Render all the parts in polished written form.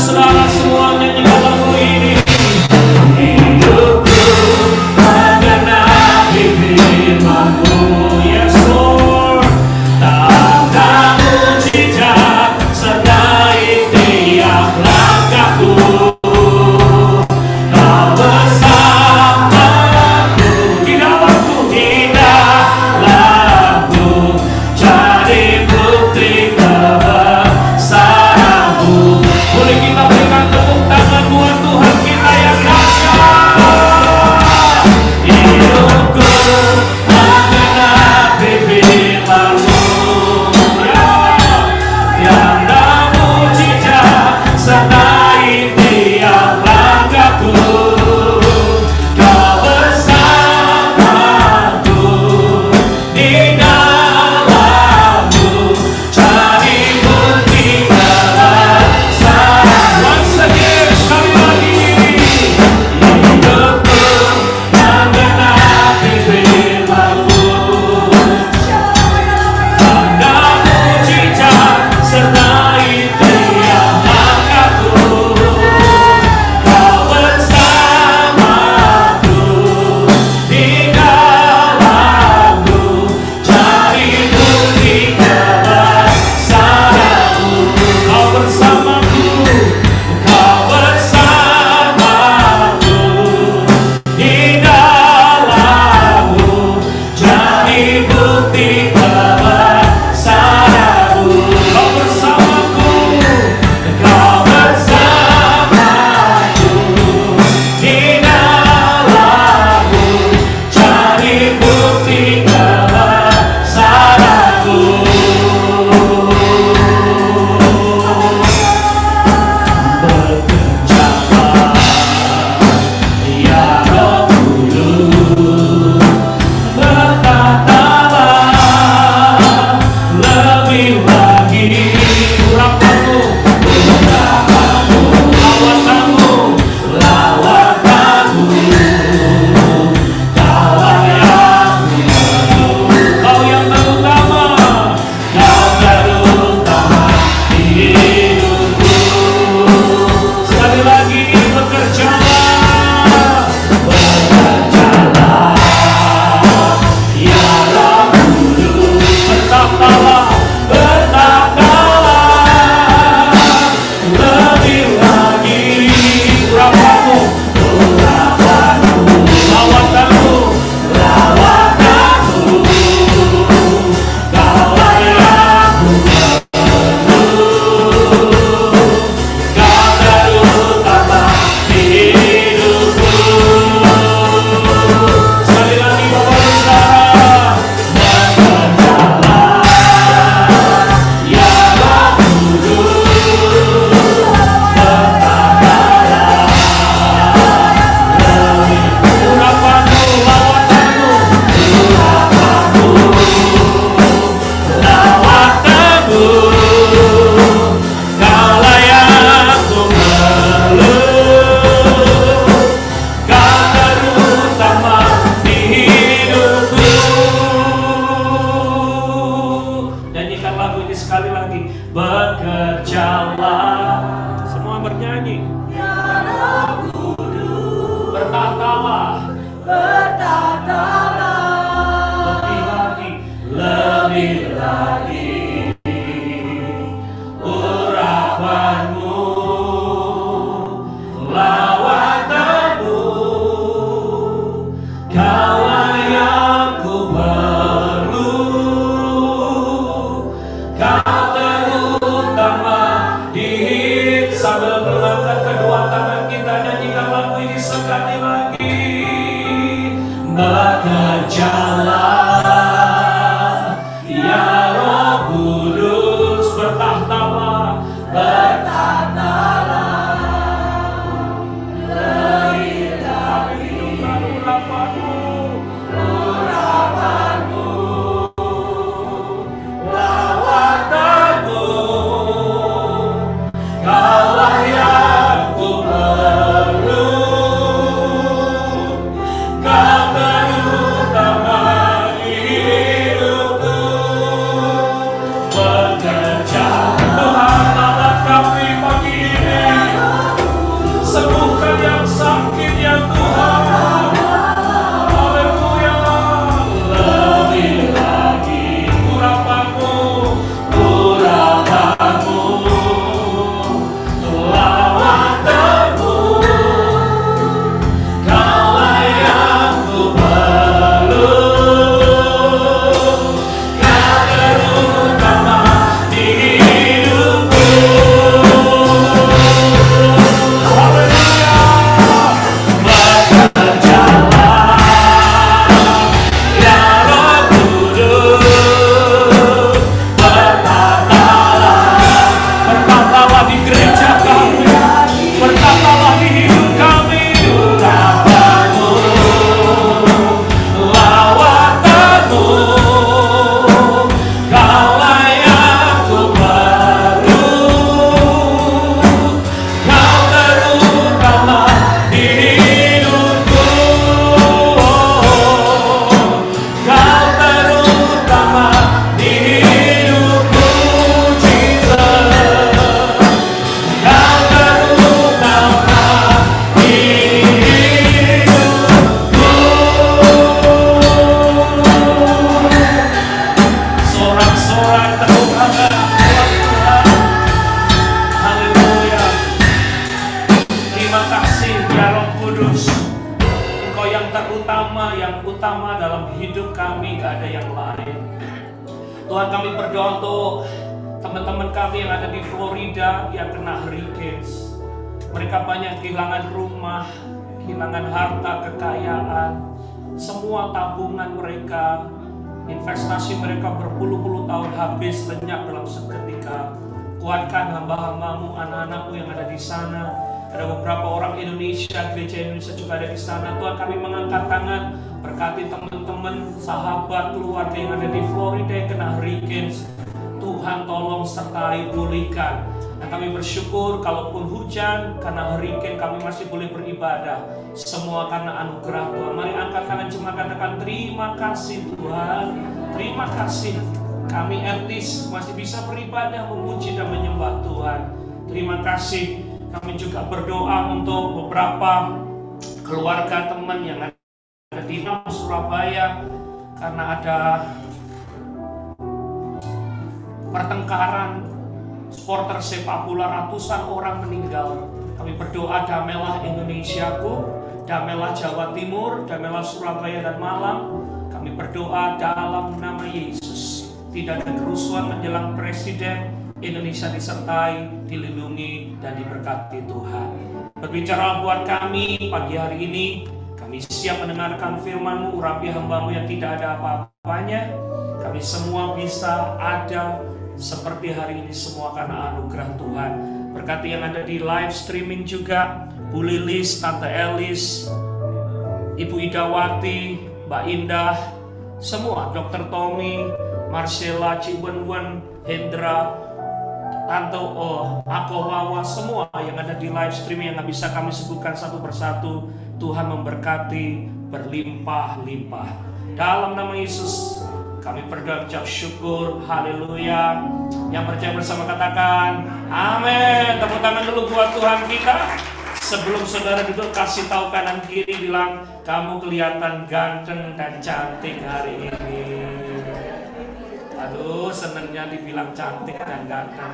saudara semua nyanyikan lagu ini. Hidupku mengenali firman-Mu, yes Lord. Tanda mujizat sertai tiap langkahku. Kau bersamaku di dalamku, jadi bukti kebesaran-Mu. Boleh kita berikan tepuk tangan buat Tuhan kita yang dahsyat. Hidupku mengenali firman-Mu, yang mujizat sertai tiap langkahku. Kau bersamaku di dalamku, jadi bukti kebesaran. Once again, sekali lagi. Hidupku mengenali firman-Mu, tanda mujizat sertai tiap langkahku. Kau bersamaku di dalamku, jadi bukti kebesaran-Mu. Kau bersamaku, Kau bersamaku di dalamku, jadi bukti kebesaran-Mu. Kau bersamaku, Kau bersamaku di dalamku, jadi bukti kebesaran-Mu. Bekerjalah ya Roh Kudus, berkatalah lebih lagi. Urapanmu, lawatanmu, Kaulah yang Kau yang terutama, Kau terutama di hidupku. Sekali lagi, bekerjalah ya Roh Kudus, berkatalah lebih lagi. Urapanmu, lawatanmu, Kaulah yang Kau terutama di hidupku. Sekali lagi Bapak dan Saudara, bekerjalah ya Roh Kudus, berkatalah urapanmu, lawatanmu, Kaulah yang ku perlu. Kau terutama di hidupku. Nyanyikan lagu ini sekali lagi. Bekerjalah, semua bernyanyi. Berkatalah, lebih lagi urapanmu, lawatanmu, Kaulah yang ku perlu. Kau terutama di hidup. Sambil mengangkat kedua tangan kita, nyanyikan lagu ini sekali lagi. Bekerjalah ya Roh Kudus, bertahtalah lebih lagi urapanmu, lawatanmu, Kaulah yang ku perlu. Kau terutama di hidupku. Bekerja Tuhan Allah kami pagi ini. Tuhan, kami berdoa untuk teman-teman kami yang ada di Florida yang kena hurricanes. Mereka banyak kehilangan rumah, kehilangan harta, kekayaan, semua tabungan mereka, investasi mereka berpuluh-puluh tahun habis lenyap dalam seketika. Kuatkan hamba-hambamu, anak-anakmu yang ada di sana. Ada beberapa orang Indonesia, gereja Indonesia juga ada di sana. Tuhan, kami mengangkat tangan, berkati teman-teman, sahabat, keluarga yang ada di Florida yang kena hurricanes. Tuhan tolong sertai, pulihkan. Dan kami bersyukur kalaupun hujan karena hurricane kami masih boleh beribadah. Semua karena anugerah Tuhan. Mari angkat tangan, cuma katakan terima kasih Tuhan. Terima kasih. Kami etis masih bisa beribadah, memuji dan menyembah Tuhan. Terima kasih. Kami juga berdoa untuk beberapa keluarga teman yang ada di Surabaya karena ada pertengkaran supporter sepak bola, ratusan orang meninggal. Kami berdoa damailah Indonesiaku, damailah Jawa Timur, damailah Surabaya dan Malang. Kami berdoa dalam nama Yesus. Tidak ada kerusuhan menjelang presiden. Indonesia disertai, dilindungi, dan diberkati Tuhan. Berbicara buat kami pagi hari ini, kami siap mendengarkan firman-Mu, urapi hamba-Mu yang tidak ada apa-apanya. Kami semua bisa ada seperti hari ini semua karena anugerah Tuhan. Berkati yang ada di live streaming juga, Bu Lilis, Tante Elis, Ibu Idawati, Mbak Indah, semua, Dr. Tommy, Marcella, Ciwenwen, Hendra, Tante Ako Wawa, semua yang ada di live streaming yang gak bisa kami sebutkan satu persatu. Tuhan memberkati berlimpah-limpah. Dalam nama Yesus kami berdoa, ucap syukur, haleluya. Yang percaya bersama katakan amin. Tepuk tangan dulu buat Tuhan kita. Sebelum saudara duduk, kasih tahu kanan kiri, bilang kamu kelihatan ganteng dan cantik hari ini. Aduh, senengnya dibilang cantik dan ganteng.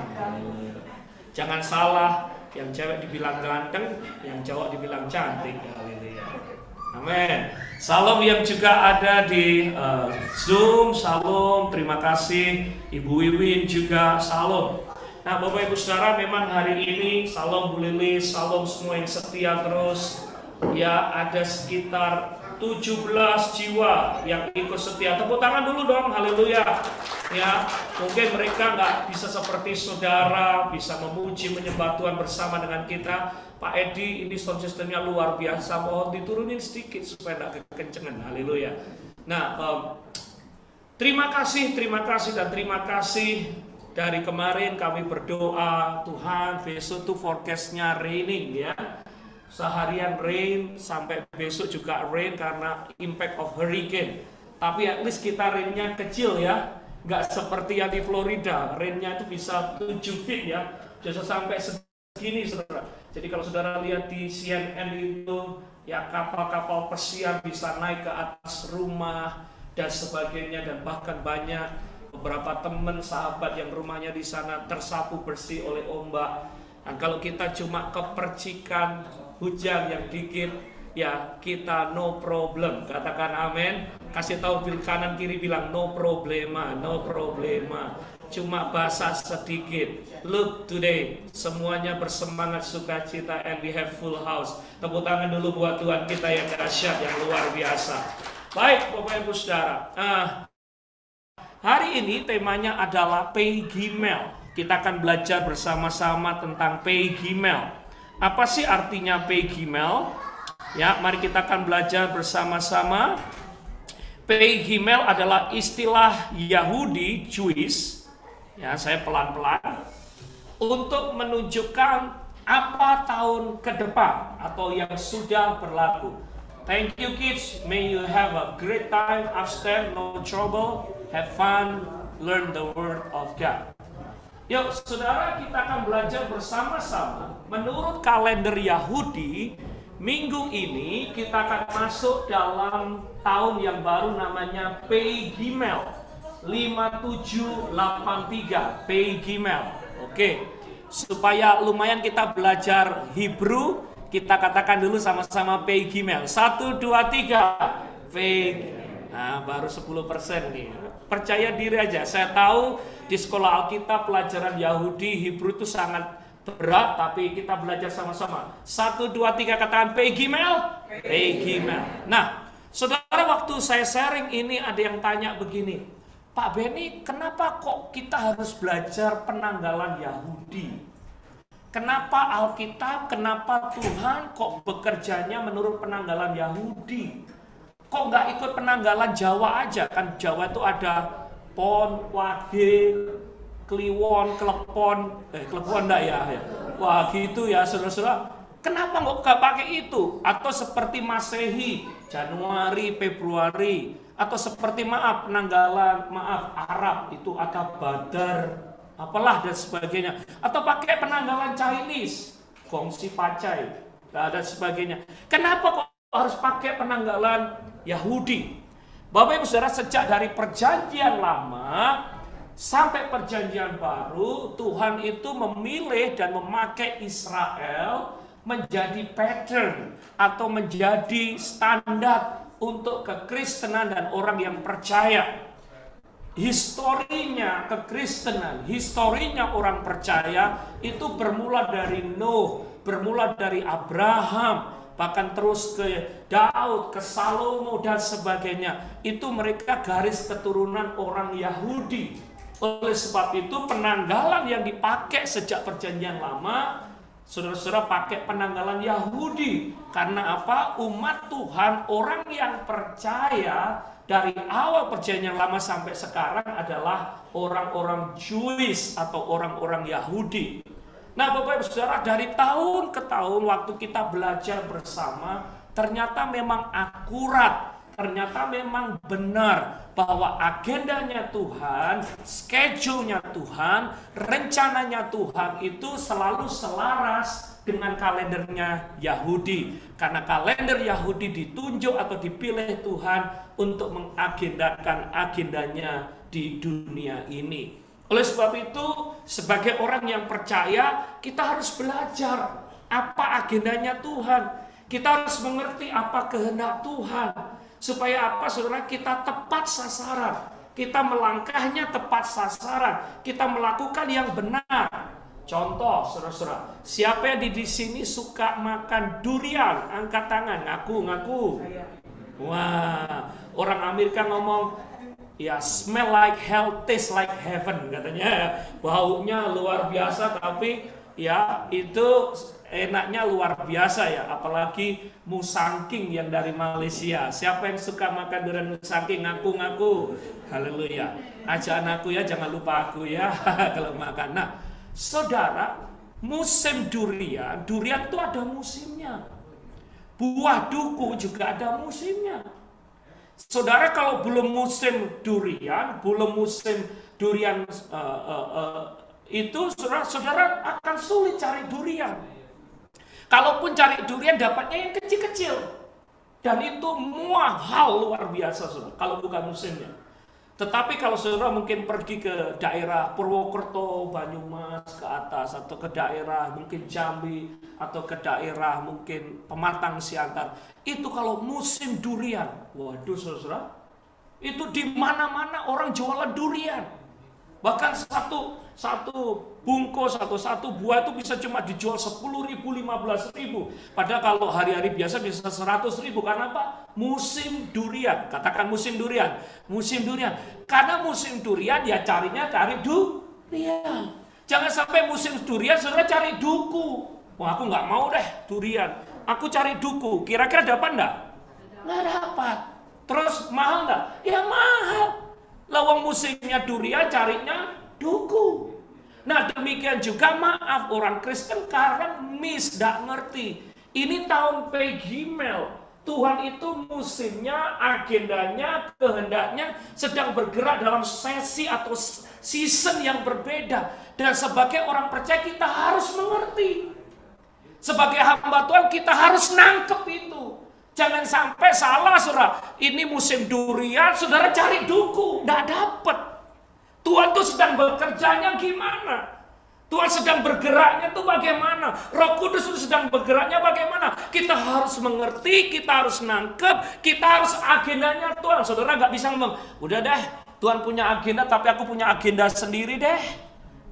Jangan salah, yang cewek dibilang ganteng, yang cowok dibilang cantik. Amin. Salam yang juga ada di Zoom, salam, terima kasih. Ibu Wiwin juga, salam. Nah, Bapak Ibu Saudara, memang hari ini salam Bu Lilis, salam semua yang setia terus. Ya, ada sekitar 17 jiwa yang ikut setia. Tepuk tangan dulu dong, haleluya. Ya, mungkin mereka nggak bisa seperti saudara, bisa memuji, menyembah Tuhan bersama dengan kita. Pak Edi, ini sound systemnya luar biasa, mohon diturunin sedikit supaya nggak kekencengan, haleluya. Nah, terima kasih dan terima kasih. Dari kemarin kami berdoa, Tuhan besok tuh forecastnya raining ya. Seharian rain, sampai besok juga rain karena impact of hurricane. Tapi at least kita rainnya kecil ya, nggak seperti yang di Florida. Rainnya itu bisa 7 feet ya, bisa sampai segini saudara. Jadi kalau saudara lihat di CNN itu, ya kapal-kapal pesiar bisa naik ke atas rumah dan sebagainya, dan bahkan banyak beberapa teman sahabat yang rumahnya di sana tersapu bersih oleh ombak. Dan kalau kita cuma kepercikan hujan yang dikit, ya kita no problem. Katakan amin. Kasih tahu kanan kiri, bilang no problema, no problema. Cuma basah sedikit. Look today, semuanya bersemangat, sukacita, and we have full house. Tepuk tangan dulu buat Tuhan kita yang dahsyat, yang luar biasa. Baik Bapak Ibu Saudara, hari ini temanya adalah Pay Gimel. Kita akan belajar bersama-sama tentang Pay Gimel. Apa sih artinya Pay Gimel? Ya, mari kita akan belajar bersama-sama. Pay Gimel adalah istilah Yahudi, Jewish. Ya, saya pelan-pelan. Untuk menunjukkan apa tahun ke depan atau yang sudah berlaku. Thank you kids, may you have a great time upstairs, no trouble, have fun, learn the word of God. Yuk saudara, kita akan belajar bersama-sama. Menurut kalender Yahudi, minggu ini kita akan masuk dalam tahun yang baru namanya Pei Gimel 5783, Pei Gimel. Oke, supaya lumayan kita belajar Hebrew, kita katakan dulu sama-sama Pei Gimel. 1, 2, 3. Pei. Nah, baru 10% nih. Percaya diri aja. Saya tahu di sekolah Alkitab pelajaran Yahudi, Hebrew itu sangat berat, tapi kita belajar sama-sama. 1, 2, 3 katakan Pegimel. Pegimel. Nah, saudara, waktu saya sharing ini ada yang tanya begini, Pak Benny, kenapa kok kita harus belajar penanggalan Yahudi? Kenapa Alkitab, kenapa Tuhan kok bekerjanya menurut penanggalan Yahudi? Kok nggak ikut penanggalan Jawa aja? Kan Jawa itu ada Pon, Wage, Kliwon, Klepon, Klepon enggak ya? Wah gitu ya saudara-saudara. Kenapa nggak pakai itu? Atau seperti Masehi, Januari, Februari. Atau seperti penanggalan Arab itu ada Badar, apalah dan sebagainya. Atau pakai penanggalan Chinese, Gongsi Pacai dan sebagainya. Kenapa kok harus pakai penanggalan Yahudi? Bapak Ibu Saudara, sejak dari perjanjian lama sampai perjanjian baru, Tuhan itu memilih dan memakai Israel menjadi pattern atau menjadi standar untuk kekristenan dan orang yang percaya. Historinya kekristenan, historinya orang percaya itu bermula dari Nuh, bermula dari Abraham, bahkan terus ke Daud, ke Salomo dan sebagainya. Itu mereka garis keturunan orang Yahudi. Oleh sebab itu penanggalan yang dipakai sejak perjanjian lama, saudara-saudara, pakai penanggalan Yahudi. Karena apa? Umat Tuhan, orang yang percaya dari awal perjanjian lama sampai sekarang adalah orang-orang Jewish atau orang-orang Yahudi. Nah, Bapak Ibu Saudara, dari tahun ke tahun waktu kita belajar bersama, ternyata memang akurat, ternyata memang benar bahwa agendanya Tuhan, schedule-nya Tuhan, rencananya Tuhan itu selalu selaras dengan kalendernya Yahudi. Karena kalender Yahudi ditunjuk atau dipilih Tuhan untuk mengagendakan agendanya di dunia ini. Oleh sebab itu, sebagai orang yang percaya, kita harus belajar apa agendanya Tuhan. Kita harus mengerti apa kehendak Tuhan. Supaya apa, saudara? Kita tepat sasaran. Kita melangkahnya tepat sasaran. Kita melakukan yang benar. Contoh, saudara-saudara, siapa yang di sini suka makan durian? Angkat tangan, ngaku. Wah, orang Amerika ngomong, ya smell like hell, taste like heaven, katanya. Baunya luar biasa, tapi ya itu enaknya luar biasa ya. Apalagi musangking yang dari Malaysia. Siapa yang suka makan durian musangking? Ngaku. Haleluya. Ajak anakku ya, jangan lupa aku ya kalau makan. Nah, saudara, musim durian itu ada musimnya. Buah duku juga ada musimnya. Saudara, kalau belum musim durian itu saudara akan sulit cari durian. Kalaupun cari durian dapatnya yang kecil-kecil. Dan itu mahal luar biasa, saudara, kalau bukan musimnya. Tetapi kalau saudara mungkin pergi ke daerah Purwokerto, Banyumas ke atas, atau ke daerah mungkin Jambi, atau ke daerah mungkin Pematang Siantar, itu kalau musim durian, waduh saudara, itu di mana-mana orang jualan durian. Bahkan satu bungkus atau satu buah itu bisa cuma dijual 10.000, 15.000. Padahal kalau hari-hari biasa bisa 100.000. Karena apa? Musim durian. Katakan musim durian. Musim durian. Karena musim durian ya cari durian. Jangan sampai musim durian saudara cari duku. Wah, aku nggak mau deh durian. Aku cari duku. Kira-kira dapat nggak? Nggak dapat. Terus mahal nggak? Ya mahal. Lawang musimnya durian, carinya duku. Nah, demikian juga maaf orang Kristen karena tidak ngerti. Ini tahun Pegimel. Tuhan itu musimnya, agendanya, kehendaknya sedang bergerak dalam sesi atau season yang berbeda. Dan sebagai orang percaya kita harus mengerti. Sebagai hamba Tuhan kita harus nangkep itu. Jangan sampai salah, saudara. Ini musim durian, saudara cari duku, nggak dapat. Tuhan tuh sedang bekerjanya gimana? Tuhan sedang bergeraknya itu bagaimana? Roh Kudus itu sedang bergeraknya bagaimana? Kita harus mengerti, kita harus nangkep, kita harus agendanya Tuhan. Saudara nggak bisa ngomong, udah deh, Tuhan punya agenda, tapi aku punya agenda sendiri deh.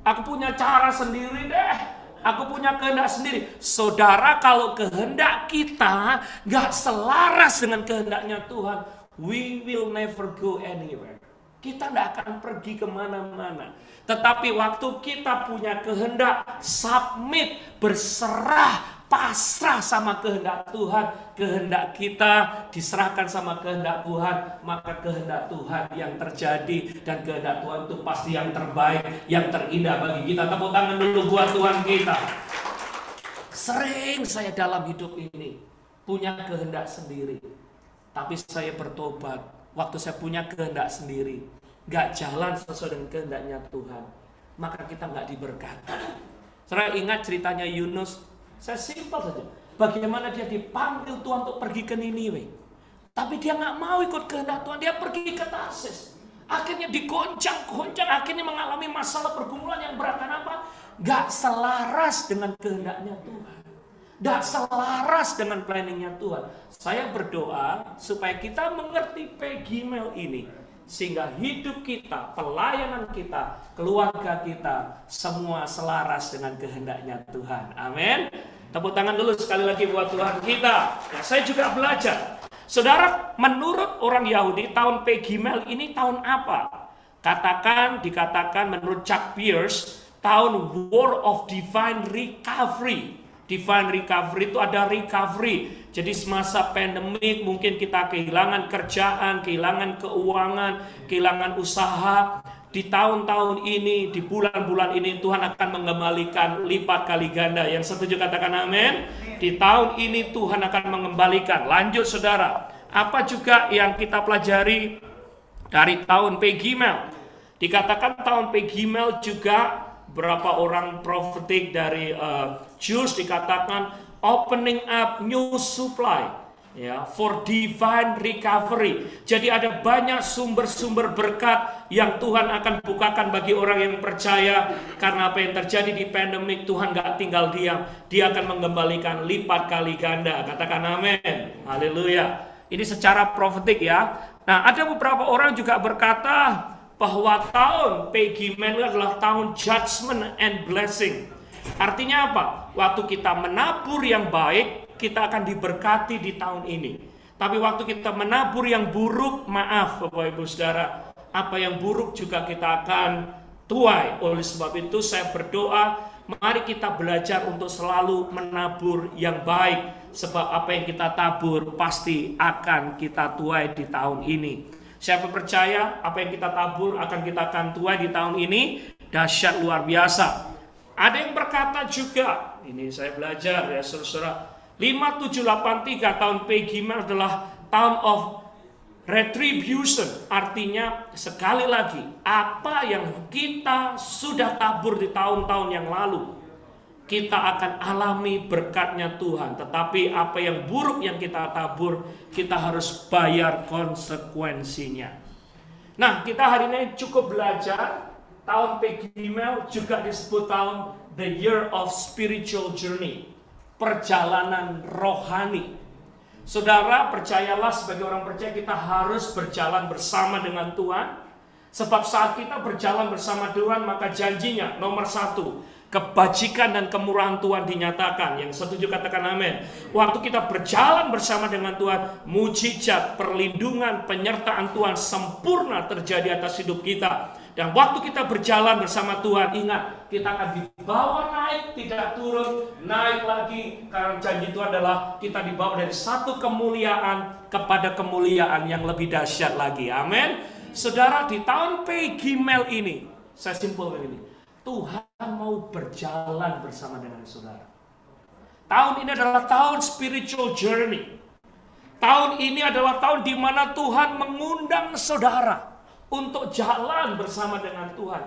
Aku punya cara sendiri deh. Aku punya kehendak sendiri. Saudara, kalau kehendak kita nggak selaras dengan kehendaknya Tuhan, we will never go anywhere. Kita tidak akan pergi kemana-mana. Tetapi waktu kita punya kehendak, submit, berserah, pasrah sama kehendak Tuhan, kehendak kita diserahkan sama kehendak Tuhan, maka kehendak Tuhan yang terjadi, dan kehendak Tuhan itu pasti yang terbaik, yang terindah bagi kita. Tepuk tangan dulu buat Tuhan kita. Sering saya dalam hidup ini punya kehendak sendiri, tapi saya bertobat. Waktu saya punya kehendak sendiri, gak jalan sesuai dengan kehendaknya Tuhan, maka kita gak diberkati. Saya ingat ceritanya Yunus. Saya simpel saja. Bagaimana dia dipanggil Tuhan untuk pergi ke Niniwe, tapi dia gak mau ikut kehendak Tuhan. Dia pergi ke Tarsis. Akhirnya digoncang-goncang, akhirnya mengalami masalah pergumulan yang berat. Kenapa? Gak selaras dengan kehendaknya Tuhan, gak selaras dengan planningnya Tuhan. Saya berdoa supaya kita mengerti Pegimel ini, sehingga hidup kita, pelayanan kita, keluarga kita, semua selaras dengan kehendaknya Tuhan. Amin. Tepuk tangan dulu sekali lagi buat Tuhan kita. Nah, saya juga belajar. Saudara, menurut orang Yahudi, tahun Pegimel ini tahun apa? Dikatakan menurut Chuck Pierce, tahun War of Divine Recovery. Divine recovery itu ada recovery. Jadi semasa pandemik mungkin kita kehilangan kerjaan, kehilangan keuangan, kehilangan usaha. Di tahun-tahun ini, di bulan-bulan ini Tuhan akan mengembalikan lipat kali ganda. Yang setuju katakan amin. Di tahun ini Tuhan akan mengembalikan. Lanjut saudara, apa juga yang kita pelajari dari tahun Pegimel? Dikatakan tahun Pegimel juga berapa orang profetik dari Jews dikatakan opening up new supply, ya, for divine recovery. Jadi ada banyak sumber-sumber berkat yang Tuhan akan bukakan bagi orang yang percaya. Karena apa yang terjadi di pandemik, Tuhan gak tinggal diam. Dia akan mengembalikan lipat kali ganda. Katakan amin. Haleluya. Ini secara profetik ya. Nah, ada beberapa orang juga berkata bahwa tahun Pegimel adalah tahun judgment and blessing. Artinya apa? Waktu kita menabur yang baik, kita akan diberkati di tahun ini. Tapi waktu kita menabur yang buruk, maaf Bapak Ibu Saudara, apa yang buruk juga kita akan tuai. Oleh sebab itu saya berdoa, mari kita belajar untuk selalu menabur yang baik. Sebab apa yang kita tabur pasti akan kita tuai di tahun ini. Siapa percaya apa yang kita tabur akan kita tuai di tahun ini? Dahsyat luar biasa. Ada yang berkata juga, ini saya belajar ya saudara, 5783 tahun Pegimel adalah tahun of retribution. Artinya sekali lagi, apa yang kita sudah tabur di tahun-tahun yang lalu, kita akan alami berkatnya Tuhan. Tetapi apa yang buruk yang kita tabur, kita harus bayar konsekuensinya. Nah, kita hari ini cukup belajar. Tahun Pegimel juga disebut tahun the year of spiritual journey, perjalanan rohani. Saudara, percayalah, sebagai orang percaya kita harus berjalan bersama dengan Tuhan. Sebab saat kita berjalan bersama Tuhan, maka janjinya nomor 1, kebajikan dan kemurahan Tuhan dinyatakan. Yang setuju katakan amin. Waktu kita berjalan bersama dengan Tuhan, mujizat, perlindungan, penyertaan Tuhan sempurna terjadi atas hidup kita. Dan waktu kita berjalan bersama Tuhan, ingat, kita akan dibawa naik, tidak turun, naik lagi. Karena janji Tuhan adalah kita dibawa dari satu kemuliaan kepada kemuliaan yang lebih dahsyat lagi. Amin. Saudara, di tahun Pegimel ini, saya simpulkan ini, Tuhan mau berjalan bersama dengan saudara. Tahun ini adalah tahun spiritual journey. Tahun ini adalah tahun di mana Tuhan mengundang saudara untuk jalan bersama dengan Tuhan.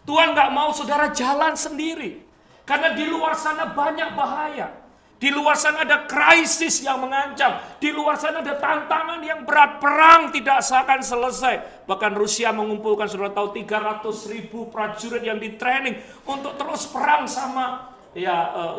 Tuhan gak mau saudara jalan sendiri. Karena di luar sana banyak bahaya. Di luar sana ada krisis yang mengancam. Di luar sana ada tantangan yang berat. Perang tidak akan selesai. Bahkan Rusia mengumpulkan, saudara tahu, 300.000 prajurit yang ditraining untuk terus perang sama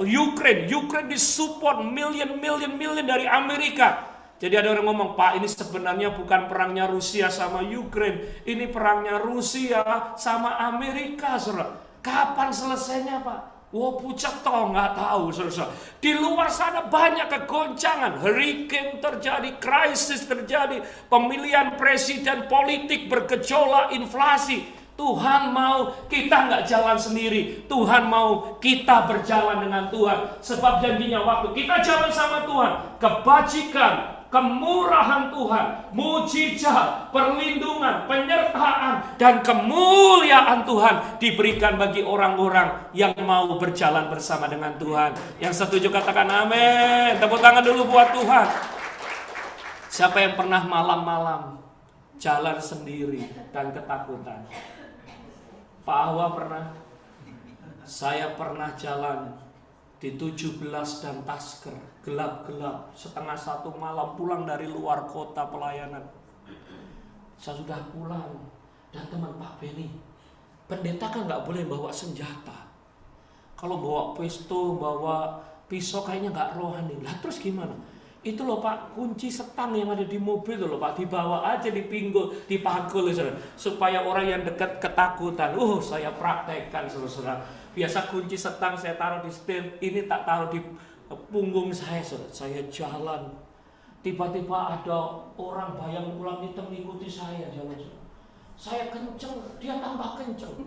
Ukraine. Ukraine disupport million dari Amerika. Jadi ada orang ngomong, Pak, ini sebenarnya bukan perangnya Rusia sama Ukraine. Ini perangnya Rusia sama Amerika, saudara. Kapan selesainya, Pak? Wah, pucat toh, nggak tahu, saudara. Di luar sana banyak kegoncangan, hurricane terjadi, krisis terjadi, pemilihan presiden, politik bergejolak, inflasi. Tuhan mau kita nggak jalan sendiri. Tuhan mau kita berjalan dengan Tuhan. Sebab janjinya waktu kita jalan sama Tuhan, kebajikan, kemurahan Tuhan, mujizat, perlindungan, penyertaan, dan kemuliaan Tuhan diberikan bagi orang-orang yang mau berjalan bersama dengan Tuhan. Yang setuju katakan amin. Tepuk tangan dulu buat Tuhan. Siapa yang pernah malam-malam jalan sendiri dan ketakutan? Pak Ahwa pernah. Saya pernah jalan di 17 dan Tasker, gelap-gelap, 12:30 malam pulang dari luar kota pelayanan. Saya sudah pulang, dan teman Pak Beni, pendeta kan nggak boleh bawa senjata. Kalau bawa pistol, bawa pisau kayaknya nggak rohani. Lah terus gimana? Itu loh Pak, kunci setang yang ada di mobil loh Pak, dibawa aja di pinggul, dipagul supaya orang yang dekat ketakutan. Saya praktekkan saudara. Biasa kunci setang saya taruh di setir, ini tak taruh di punggung saya, saudara. Saya jalan, tiba-tiba ada orang bayang pulang hitam mengikuti saya jalan. Saya kenceng, dia tambah kenceng.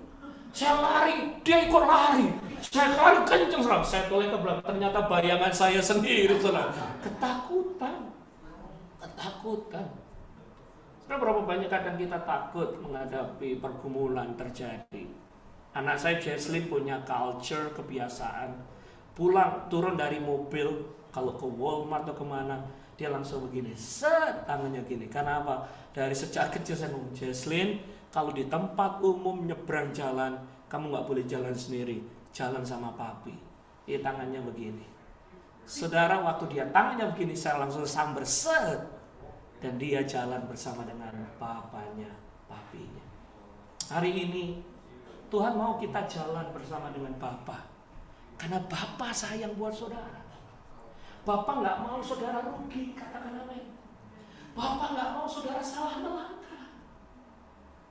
Saya lari, dia ikut lari. Saya lari kenceng, saudara. Saya toleh ke belakang, ternyata bayangan saya sendiri, saudara. Ketakutan. Saudara, berapa banyak kadang kita takut menghadapi pergumulan terjadi. Anak saya Jesslyn punya culture, kebiasaan. Pulang, turun dari mobil, kalau ke Walmart atau kemana, dia langsung begini, tangannya gini. Karena apa? Dari sejak kecil saya ngomong, Jesslyn, kalau di tempat umum nyebrang jalan, kamu nggak boleh jalan sendiri, jalan sama papi. Dia tangannya begini. Saudara, waktu dia tangannya begini, saya langsung samber, dan dia jalan bersama dengan papanya, papinya. Hari ini Tuhan mau kita jalan bersama dengan Bapa, karena Bapa sayang buat saudara. Bapa nggak mau saudara rugi, katakan amin. Bapa nggak mau saudara salah melangkah.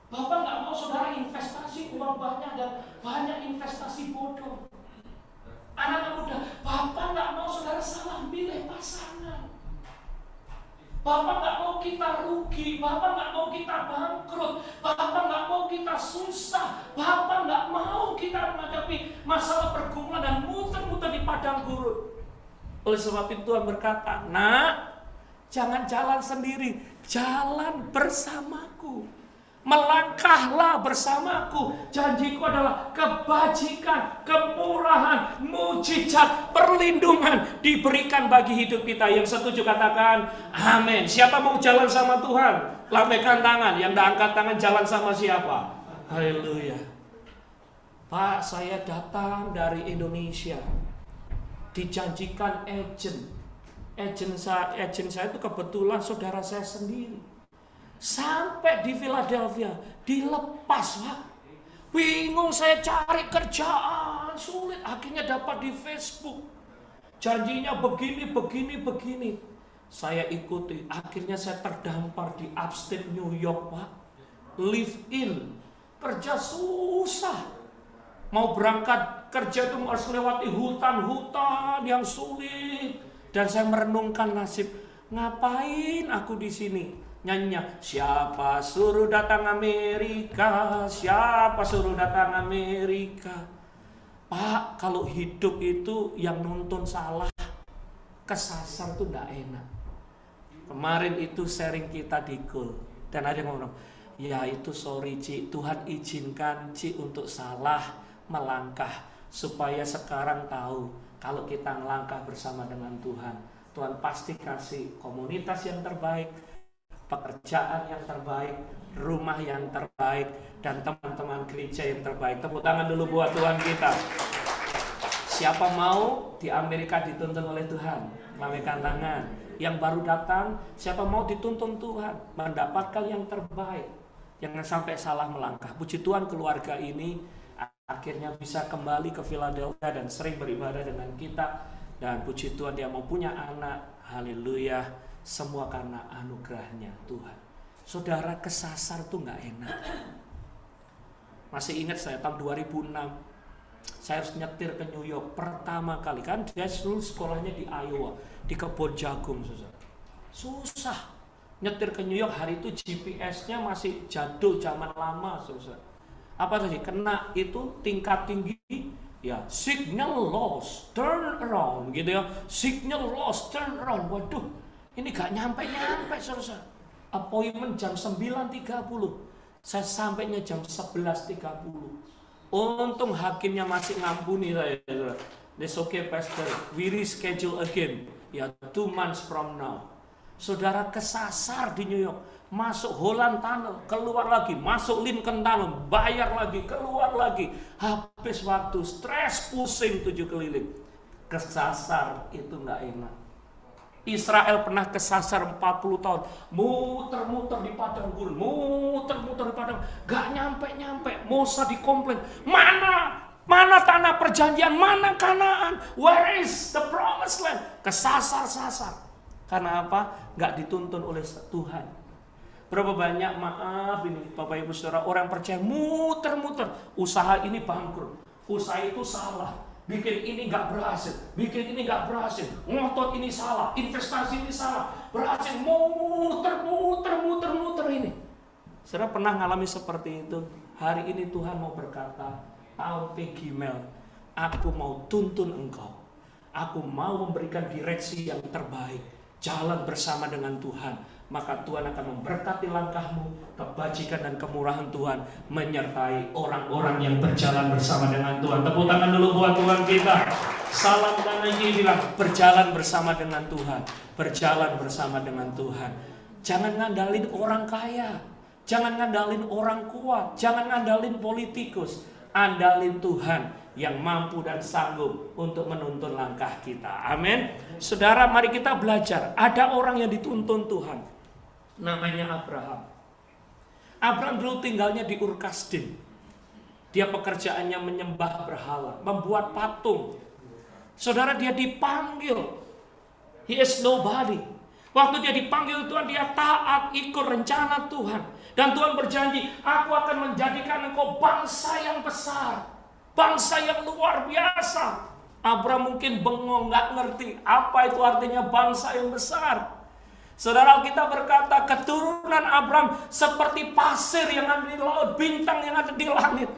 Bapa nggak mau saudara investasi uang banyak dan banyak investasi bodoh. Anak muda, Bapa nggak mau saudara salah milih pasangan. Bapak nggak mau kita rugi, Bapak nggak mau kita bangkrut, Bapak nggak mau kita susah, Bapak nggak mau kita menghadapi masalah pergumulan dan muter-muter di padang gurun. Oleh sebab itu Tuhan berkata, nak, jangan jalan sendiri, jalan bersamaku. Melangkahlah bersamaku. Janjiku adalah kebajikan, kemurahan, mujizat, perlindungan diberikan bagi hidup kita. Yang setuju katakan amin. Siapa mau jalan sama Tuhan? Lambaikan tangan. Yang tidak angkat tangan, jalan sama siapa? Haleluya. Pak, saya datang dari Indonesia, dijanjikan Agen saya itu kebetulan saudara saya sendiri. Sampai di Philadelphia dilepas, Pak. Bingung, saya cari kerjaan sulit, akhirnya dapat di Facebook. Janjinya begini. Saya ikuti, akhirnya saya terdampar di upstate New York, Pak. Live in, kerja susah. Mau berangkat kerja itu harus melewati hutan-hutan yang sulit. Dan saya merenungkan nasib, ngapain aku di sini? Nyanyinya, siapa suruh datang Amerika, siapa suruh datang Amerika. Pak, kalau hidup itu yang nonton salah, kesasar tuh gak enak. Kemarin itu sharing kita di Goal, dan ada yang ngomong, ya itu sorry Ci, Tuhan izinkan Ci untuk salah melangkah, supaya sekarang tahu kalau kita melangkah bersama dengan Tuhan, Tuhan pasti kasih komunitas yang terbaik, pekerjaan yang terbaik, rumah yang terbaik, dan teman-teman gereja yang terbaik. Tepuk tangan dulu buat Tuhan kita. Siapa mau di Amerika dituntun oleh Tuhan? Lambaikan tangan. Yang baru datang, siapa mau dituntun Tuhan? Mendapatkan yang terbaik. Jangan sampai salah melangkah. Puji Tuhan, keluarga ini akhirnya bisa kembali ke Philadelphia dan sering beribadah dengan kita. Dan puji Tuhan, dia mau punya anak. Haleluya. Semua karena anugerahnya Tuhan. Saudara, kesasar tuh gak enak. Masih ingat saya tahun 2006, saya harus nyetir ke New York pertama kali. Kan dia dulu sekolahnya di Iowa, di kebun jagung. Susah nyetir ke New York. Hari itu GPS-nya masih jadul, zaman lama. Apa tadi? Kena itu tingkat tinggi, ya, signal lost, turn around gitu ya. Signal lost, turn around. Waduh, ini gak nyampe-nyampe, saudara. Appointment jam 9.30, saya sampainya jam 11.30. Untung hakimnya masih ngampuni saya. It's okay, Pastor, we reschedule again, ya, 2 months from now. Saudara, kesasar di New York. Masuk Holland Tunnel, keluar lagi, masuk Lincoln Tunnel, bayar lagi, keluar lagi. Habis waktu, stres, pusing 7 keliling. Kesasar itu gak enak. Israel pernah kesasar 40 tahun, muter-muter di padang gurun, muter-muter di padang, gak nyampe-nyampe. Musa dikomplain, mana tanah perjanjian, mana Kanaan, where is the promised land? Kesasar-sasar. Karena apa? Gak dituntun oleh Tuhan. Berapa banyak, maaf ini Bapak Ibu Saudara, orang percaya muter-muter, usaha ini bangkrut, usaha itu salah, bikin ini gak berhasil, bikin ini gak berhasil, ngotot ini salah, investasi ini salah, berhasil, muter ini. Saudara pernah ngalami seperti itu? Hari ini Tuhan mau berkata, Alpe Gimel, aku mau tuntun engkau, aku mau memberikan direksi yang terbaik, jalan bersama dengan Tuhan. Maka Tuhan akan memberkati langkahmu, kebajikan dan kemurahan Tuhan menyertai orang-orang yang berjalan bersama dengan Tuhan. Tepuk tangan dulu buat Tuhan kita. Salam tangan ini bilang, berjalan bersama dengan Tuhan, berjalan bersama dengan Tuhan. Jangan ngandalin orang kaya, jangan ngandalin orang kuat, jangan ngandalin politikus. Andalin Tuhan yang mampu dan sanggup untuk menuntun langkah kita. Amin. Saudara, mari kita belajar. Ada orang yang dituntun Tuhan, namanya Abraham. Abraham dulu tinggalnya di Ur Kasdim. Dia pekerjaannya menyembah berhala, membuat patung. Saudara, dia dipanggil. He is nobody. Waktu dia dipanggil Tuhan, dia taat ikut rencana Tuhan. Dan Tuhan berjanji, aku akan menjadikan engkau bangsa yang besar, bangsa yang luar biasa. Abraham mungkin bengong, gak ngerti apa itu artinya bangsa yang besar. Saudara, kita berkata keturunan Abraham seperti pasir yang ada di laut, bintang yang ada di langit.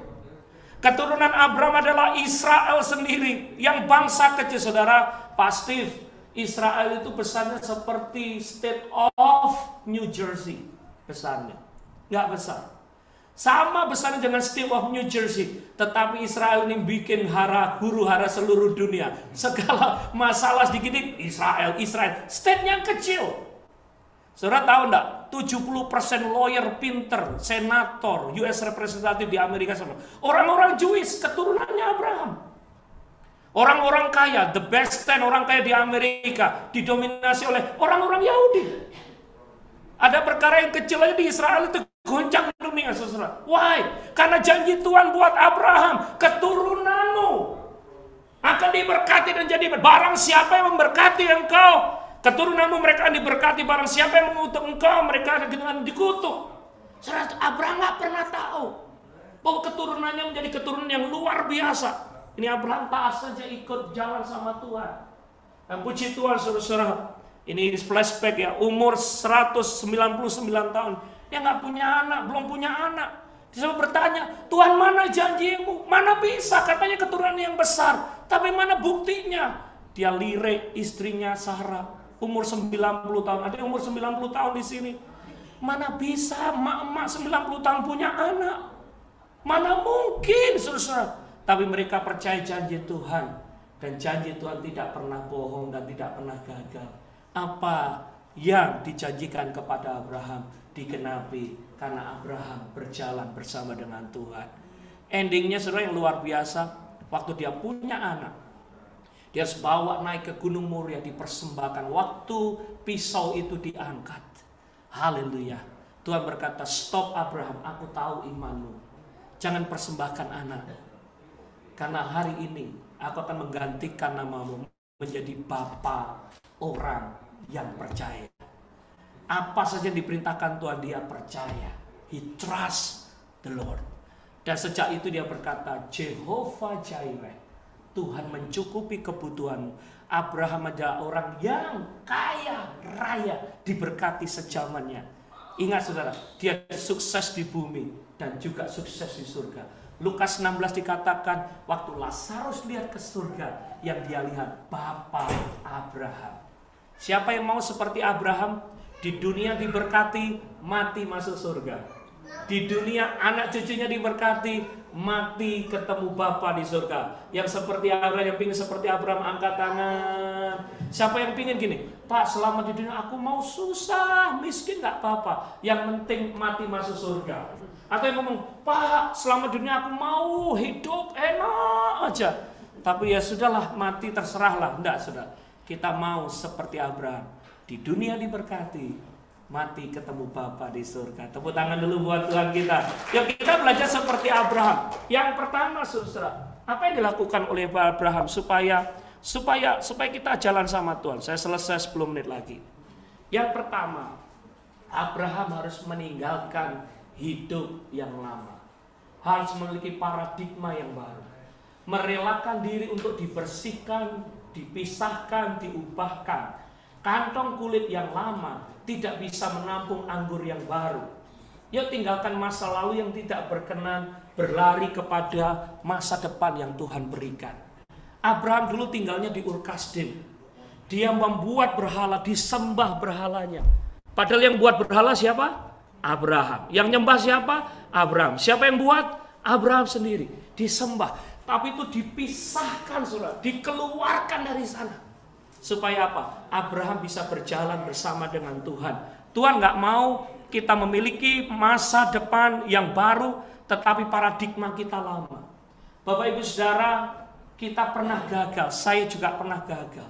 Keturunan Abraham adalah Israel sendiri, yang bangsa kecil. Saudara, pasti Israel itu besarnya seperti state of New Jersey. Besarnya gak besar, sama besarnya dengan state of New Jersey. Tetapi Israel ini bikin huru hara seluruh dunia. Segala masalah sedikit, Israel, state-nya kecil. Saudara tahu enggak, 70% lawyer pinter, senator, US representative di Amerika sana, orang-orang Jewish, keturunannya Abraham. Orang-orang kaya, the best 10 orang kaya di Amerika didominasi oleh orang-orang Yahudi. Ada perkara yang kecil aja di Israel itu goncang dunia, saudara. Why? Karena janji Tuhan buat Abraham, keturunanmu akan diberkati dan jadi barang siapa yang memberkati engkau, keturunanmu mereka akan diberkati. Barang siapa yang mengutuk engkau, mereka akan dikutuk. Saudara, Abraham gak pernah tahu bahwa keturunannya menjadi keturunan yang luar biasa. Ini Abraham taat saja ikut jalan sama Tuhan. Dan puji Tuhan, saudara-saudara, ini flashback ya, umur 199 tahun. Dia nggak punya anak, belum punya anak. Dia bertanya, Tuhan mana janjimu? Mana bisa? Katanya keturunan yang besar. Tapi mana buktinya? Dia lirik istrinya Sarah, umur 90 tahun. Ada yang umur 90 tahun di sini. Mana bisa emak-emak 90 tahun punya anak? Mana mungkin, saudara? Tapi mereka percaya janji Tuhan. Dan janji Tuhan tidak pernah bohong dan tidak pernah gagal. Apa yang dijanjikan kepada Abraham digenapi karena Abraham berjalan bersama dengan Tuhan. Endingnya saudara yang luar biasa, waktu dia punya anak, Dia harus bawa naik ke Gunung Moria, dipersembahkan. Waktu pisau itu diangkat. Haleluya. Tuhan berkata, stop Abraham, aku tahu imanmu. Jangan persembahkan anak. Karena hari ini aku akan menggantikan namamu menjadi bapa orang yang percaya. Apa saja yang diperintahkan Tuhan, dia percaya. He trusts the Lord. Dan sejak itu dia berkata, Jehovah Jireh, Tuhan mencukupi kebutuhanmu. Abraham adalah orang yang kaya raya, diberkati sejamannya. Ingat saudara, dia sukses di bumi dan juga sukses di surga. Lukas 16 dikatakan, waktu Lazarus lihat ke surga, yang dia lihat Bapa Abraham. Siapa yang mau seperti Abraham? Di dunia diberkati, mati masuk surga. Di dunia anak cucunya diberkati, mati ketemu Bapa di surga. Yang seperti Abraham, yang pingin seperti Abraham, angkat tangan. Siapa yang pingin gini? Pak, selama di dunia aku mau susah, miskin gak apa-apa, yang penting mati masuk surga. Atau yang ngomong, Pak, selama di dunia aku mau hidup enak aja, tapi ya sudahlah, mati terserahlah. Enggak, saudara. Kita mau seperti Abraham, di dunia diberkati, mati ketemu Bapa di surga. Tepuk tangan dulu buat Tuhan kita. Yuk kita belajar seperti Abraham. Yang pertama, saudara, apa yang dilakukan oleh Abraham supaya kita jalan sama Tuhan? Saya selesai 10 menit lagi. Yang pertama, Abraham harus meninggalkan hidup yang lama. Harus memiliki paradigma yang baru. Merelakan diri untuk dibersihkan, dipisahkan, diubahkan. Kantong kulit yang lama tidak bisa menampung anggur yang baru. Yuk tinggalkan masa lalu yang tidak berkenan, berlari kepada masa depan yang Tuhan berikan. Abraham dulu tinggalnya di Ur Kasdim. Dia membuat berhala, disembah berhalanya. Padahal yang buat berhala siapa? Abraham. Yang nyembah siapa? Abraham. Siapa yang buat? Abraham sendiri. Disembah. Tapi itu dipisahkan, saudara, dikeluarkan dari sana. Supaya apa? Abraham bisa berjalan bersama dengan Tuhan. Tuhan gak mau kita memiliki masa depan yang baru, tetapi paradigma kita lama. Bapak Ibu Saudara, kita pernah gagal. Saya juga pernah gagal.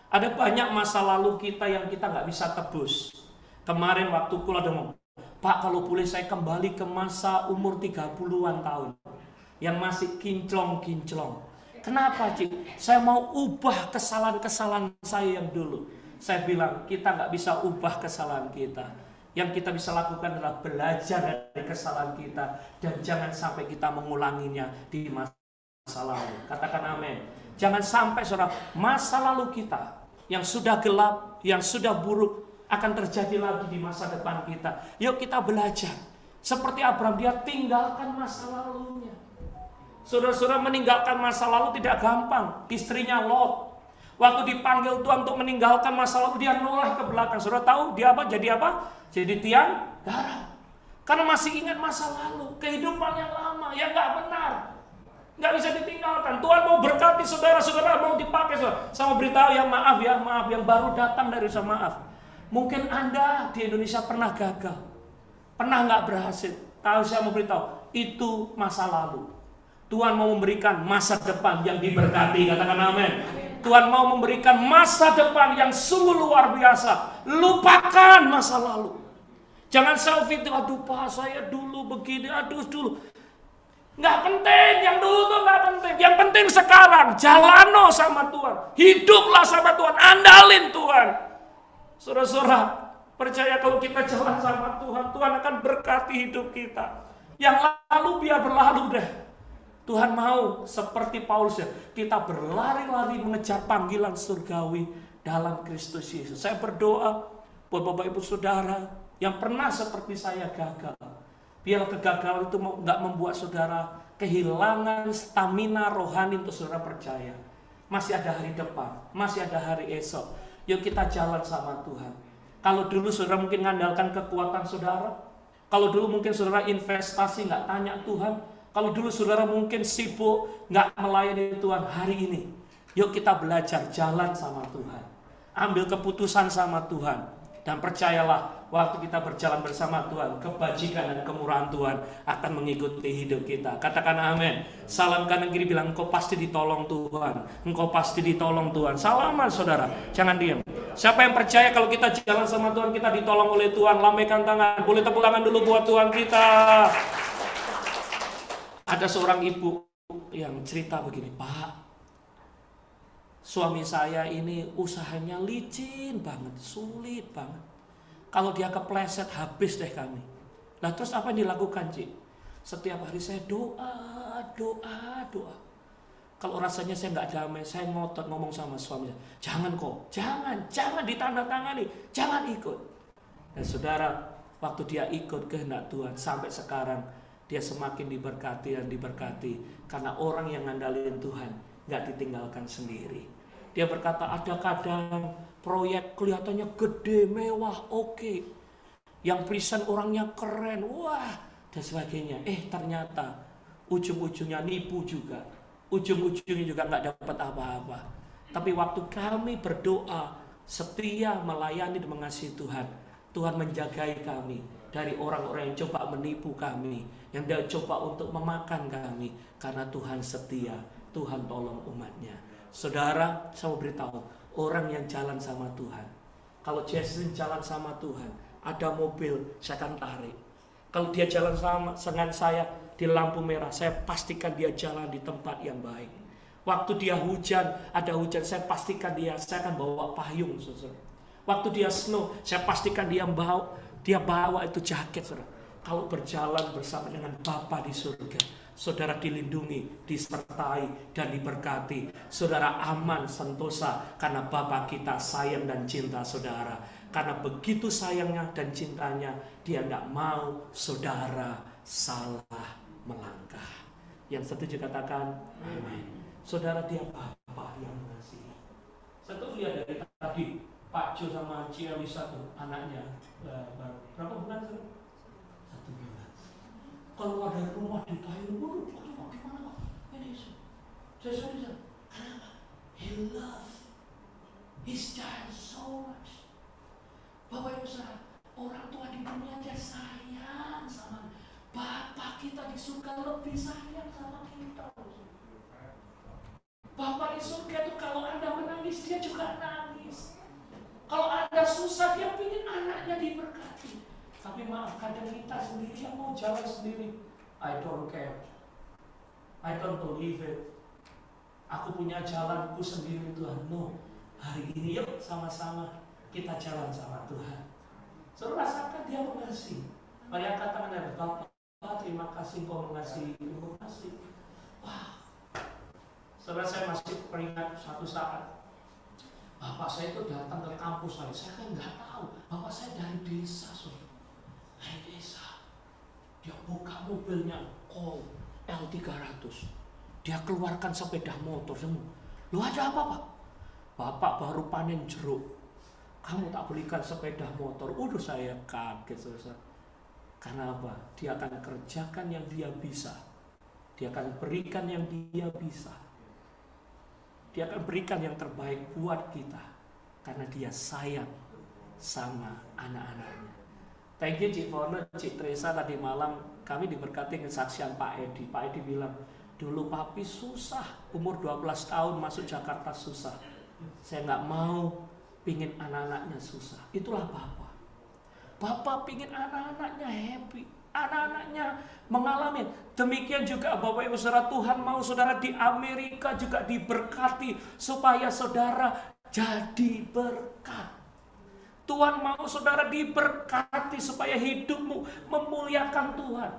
Ada banyak masa lalu kita yang kita gak bisa tebus. Kemarin waktu kuliah ada ngomong, Pak, kalau boleh saya kembali ke masa umur 30-an tahun, yang masih kinclong-kinclong. Kenapa, Cik? Saya mau ubah kesalahan-kesalahan saya yang dulu. Saya bilang, kita nggak bisa ubah kesalahan kita. Yang kita bisa lakukan adalah belajar dari kesalahan kita. Dan jangan sampai kita mengulanginya di masa lalu. Katakan amin. Jangan sampai, saudara, masa lalu kita yang sudah gelap, yang sudah buruk, akan terjadi lagi di masa depan kita. Yuk kita belajar. Seperti Abraham, dia tinggalkan masa lalunya. Saudara-saudara, meninggalkan masa lalu tidak gampang. Istrinya Lot, waktu dipanggil Tuhan untuk meninggalkan masa lalu, dia noleh ke belakang. Saudara tahu dia apa? Jadi apa? Jadi tiang garam. Karena masih ingat masa lalu, kehidupan yang lama, yang gak benar, gak bisa ditinggalkan. Tuhan mau berkati saudara-saudara, mau dipakai. Saudara. Saya mau beritahu yang maaf yang baru datang dari saya, maaf. Mungkin Anda di Indonesia pernah gagal, pernah gak berhasil. Tahu, saya mau beritahu, itu masa lalu. Tuhan mau memberikan masa depan yang diberkati. Katakan amin. Tuhan mau memberikan masa depan yang sungguh luar biasa. Lupakan masa lalu. Jangan selfie itu, aduh Pak, saya dulu begini, aduh dulu. Nggak penting, yang dulu tuh nggak penting. Yang penting sekarang, jalano sama Tuhan. Hiduplah sama Tuhan, andalin Tuhan. Saudara-saudara, percaya kalau kita jalan sama Tuhan, Tuhan akan berkati hidup kita. Yang lalu biar berlalu deh. Tuhan mau seperti Paulus ya, kita berlari-lari mengejar panggilan surgawi dalam Kristus Yesus. Saya berdoa buat Bapak Ibu Saudara yang pernah seperti saya gagal. Biar kegagalan itu nggak membuat saudara kehilangan stamina rohani untuk saudara percaya. Masih ada hari depan, masih ada hari esok. Yuk kita jalan sama Tuhan. Kalau dulu saudara mungkin mengandalkan kekuatan saudara, kalau dulu mungkin saudara investasi nggak tanya Tuhan, kalau dulu saudara mungkin sibuk, nggak melayani Tuhan, hari ini, yuk kita belajar jalan sama Tuhan. Ambil keputusan sama Tuhan. Dan percayalah, Waktu kita berjalan bersama Tuhan, kebajikan dan kemurahan Tuhan akan mengikuti hidup kita. Katakan amin. Salam kanan kiri bilang, engkau pasti ditolong Tuhan. Engkau pasti ditolong Tuhan. Salaman saudara, jangan diam. Siapa yang percaya kalau kita jalan sama Tuhan, kita ditolong oleh Tuhan? Lambaikan tangan. Boleh tepuk tangan dulu buat Tuhan kita. Ada seorang ibu yang cerita begini, Pak, suami saya ini usahanya licin banget, sulit banget. Kalau dia kepleset, habis deh kami. Nah terus apa yang dilakukan, Cik? Setiap hari saya doa. Kalau rasanya saya nggak damai, saya ngotot ngomong sama suaminya, jangan kok, jangan ditandatangani, jangan ikut. Dan saudara, waktu dia ikut kehendak Tuhan, sampai sekarang dia semakin diberkati dan diberkati. Karena orang yang ngandalin Tuhan nggak ditinggalkan sendiri. Dia berkata, ada kadang proyek kelihatannya gede, mewah, oke. Yang present orangnya keren, wah, dan sebagainya. Ternyata ujung-ujungnya nipu juga. Ujung-ujungnya juga nggak dapat apa-apa. Tapi waktu kami berdoa, setia melayani dan mengasihi Tuhan, Tuhan menjagai kami dari orang-orang yang coba menipu kami, yang dia coba untuk memakan kami. Karena Tuhan setia, Tuhan tolong umatnya. Saudara, saya mau beritahu, orang yang jalan sama Tuhan, kalau Jason jalan sama Tuhan, ada mobil, saya akan tarik. Kalau dia jalan sama dengan saya di lampu merah, saya pastikan dia jalan di tempat yang baik. Waktu dia hujan, ada hujan, saya pastikan saya akan bawa payung, saudara. Waktu dia snow, saya pastikan dia bawa itu jaket, saudara. Kalau berjalan bersama dengan Bapa di surga, saudara dilindungi, disertai, dan diberkati. Saudara aman, sentosa, karena Bapa kita sayang dan cinta saudara. Karena begitu sayangnya dan cintanya, dia tidak mau saudara salah melangkah. Yang setuju katakan amin. Saudara, dia Bapa yang mengasihi. Saya tuh lihat dari tadi Pak Jo sama Ci Elisa tuh, anaknya baru berapa bulan sih? 1 bulan. Keluar dari rumah ditanya, waduh, gimana Pak? Ini saya kenapa? He loves his child so much. Bapak Ibu saudara, orang tua di dunia aja sayang sama Bapak kita di surga, lebih sayang sama kita. Bapak di surga itu kalau Anda menangis, dia juga nangis. Kalau Anda susah, dia ingin anaknya diberkati. Tapi maaf, kadang kita sendiri yang mau jalan sendiri. I don't care. I don't believe it. Aku punya jalanku sendiri, Tuhan. No. Hari ini yuk sama-sama kita jalan sama Tuhan. Saudara, rasakan dia mengasihi. Mari angkat tangan dari Bapak, terima kasih Engkau mengasihi. Terima kasih. Wah. Saudara, saya masih peringat suatu saat Bapak saya itu datang ke kampus saya kan nggak tahu. Bapak saya dari desa, saudara. Dari desa. Dia buka mobilnya, L300. Dia keluarkan sepeda motor semua. Lu ada apa, Pak? Bapak baru panen jeruk. Kamu tak belikan sepeda motor. Udah saya kaget, saudara. Karena apa? Dia akan kerjakan yang dia bisa. Dia akan berikan yang dia bisa. Dia akan berikan yang terbaik buat kita. Karena dia sayang sama anak-anaknya. Thank you Cik Fono, Cik Teresa. Tadi malam kami diberkati kesaksian Pak Edi. Pak Edi bilang, dulu papi susah. Umur 12 tahun masuk Jakarta susah. Saya gak mau pingin anak-anaknya susah. Itulah Bapak. Bapak pingin anak-anaknya happy. Anak-anaknya mengalami. Demikian juga Bapak Ibu saudara, Tuhan mau saudara di Amerika juga diberkati supaya saudara jadi berkat. Tuhan mau saudara diberkati supaya hidupmu memuliakan Tuhan.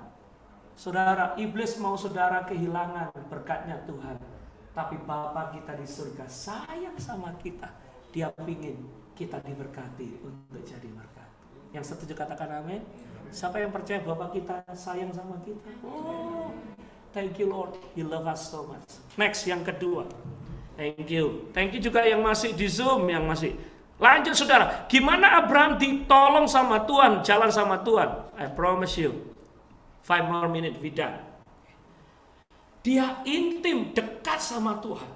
Saudara, iblis mau saudara kehilangan berkatnya Tuhan. Tapi Bapa kita di surga sayang sama kita. Dia ingin kita diberkati untuk jadi berkat. Yang setuju katakan amin. Siapa yang percaya Bapak kita sayang sama kita? Oh, thank you Lord, you love us so much. Next, yang kedua. Thank you. Thank you juga yang masih di Zoom, yang masih. Lanjut saudara, gimana Abraham ditolong sama Tuhan, jalan sama Tuhan? I promise you, 5 more minutes, we done. Dia intim, dekat sama Tuhan.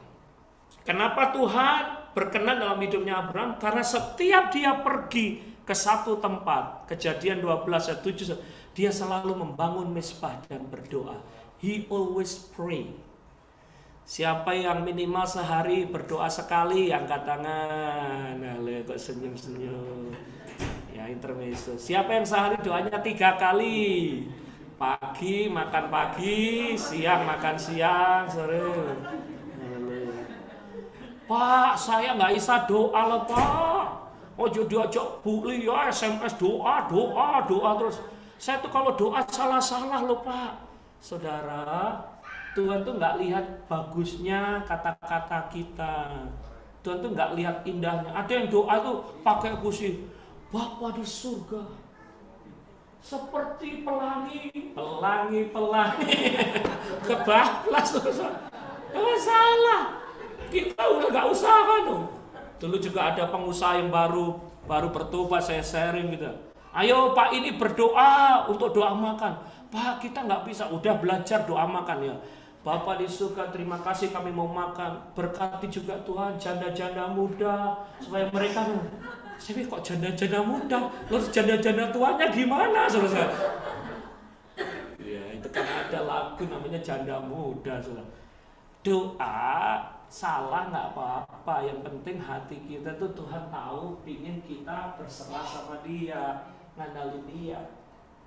Kenapa Tuhan berkenan dalam hidupnya Abraham karena setiap dia pergi ke satu tempat, Kejadian 12 ayat 7, dia selalu membangun mezbah dan berdoa. He always pray. Siapa yang minimal sehari berdoa sekali, angkat tangan. Nah, kok senyum-senyum. Ya, intermezzo. Siapa yang sehari doanya 3 kali? Pagi makan pagi, siang makan siang, sore. Pak, saya nggak bisa doa loh Pak. Ojo diajak bully ya, SMS doa terus. Saya tuh kalau doa salah-salah loh Pak. Saudara, Tuhan tuh nggak lihat bagusnya kata-kata kita. Tuhan tuh nggak lihat indahnya. Ada yang doa tuh pakai puisi, Bapa di surga, seperti pelangi, kebablas. Oh, salah. Kita udah nggak usah kan dong. Dulu juga ada pengusaha yang baru bertobat, saya sharing gitu. Ayo Pak, ini berdoa untuk doa makan. Pak, kita nggak bisa, udah belajar doa makan ya. Bapak di surga, terima kasih kami mau makan. Berkati juga Tuhan janda-janda muda supaya mereka. Saya kok janda-janda muda, terus janda-janda tuanya gimana, saudara? Ya itu kan ada lagu namanya janda muda, saudara. Doa salah nggak apa-apa, yang penting hati kita tuh Tuhan tahu, pingin kita berserah sama Dia, ngandalin Dia.